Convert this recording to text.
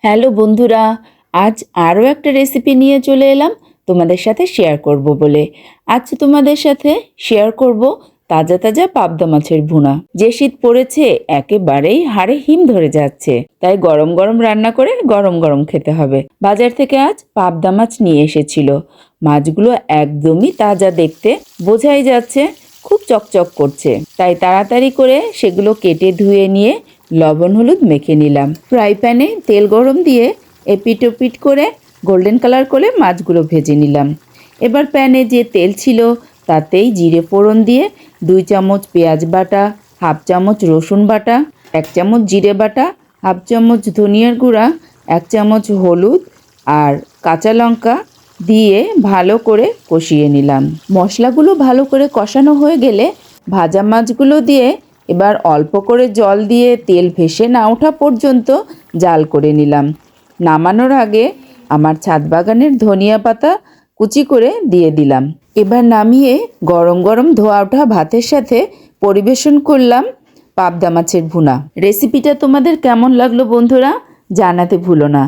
Hello বন্ধুরা, আজ আরও একটা রেসিপি নিয়ে চলে এলাম তোমাদের সাথে শেয়ার করব বলে। আজ তোমাদের সাথে শেয়ার করব তাজা তাজা পাবদা মাছের ভুনা। যে শীত পড়েছে একেবারেই হাড়ে হিম ধরে যাচ্ছে, তাই গরম গরম রান্না করে গরম গরম খেতে হবে। বাজার থেকে আজ পাবদা মাছ নিয়ে এসেছিল। মাছগুলো একদমই তাজা দেখতে, বোঝাই যাচ্ছে খুব চকচক করছে। তাই তাড়াতাড়ি করে সেগুলো কেটে ধুয়ে নিয়ে লবণ হলুদ মেখে নিলাম। ফ্রাই প্যানে তেল গরম দিয়ে এপিট ওপিট করে গোল্ডেন কালার করে মাছগুলো ভেজে নিলাম। এবার প্যানে যে তেল ছিল তাতেই জিরে ফোড়ন দিয়ে 2 চামচ পেঁয়াজ বাটা, হাফ চামচ রসুন বাটা, 1 চামচ জিরে বাটা, হাফ চামচ ধনিয়ার গুঁড়া, 1 চামচ হলুদ আর কাঁচা লঙ্কা দিয়ে ভালো করে কষিয়ে নিলাম। মশলাগুলো ভালো করে কষানো হয়ে গেলে ভাজা মাছগুলো দিয়ে এবার অল্প করে জল দিয়ে তেল ভেসে না ওঠা পর্যন্ত জাল করে নিলাম। নামানোর আগে আমার ছাদ বাগানের ধনিয়া পাতা কুচি করে দিয়ে দিলাম। এবার নামিয়ে গরম গরম ধোয়া ওঠা ভাতের সাথে পরিবেশন করলাম পাবদা মাছের ভুনা। রেসিপিটা তোমাদের কেমন লাগলো বন্ধুরা, জানাতে ভুলো না।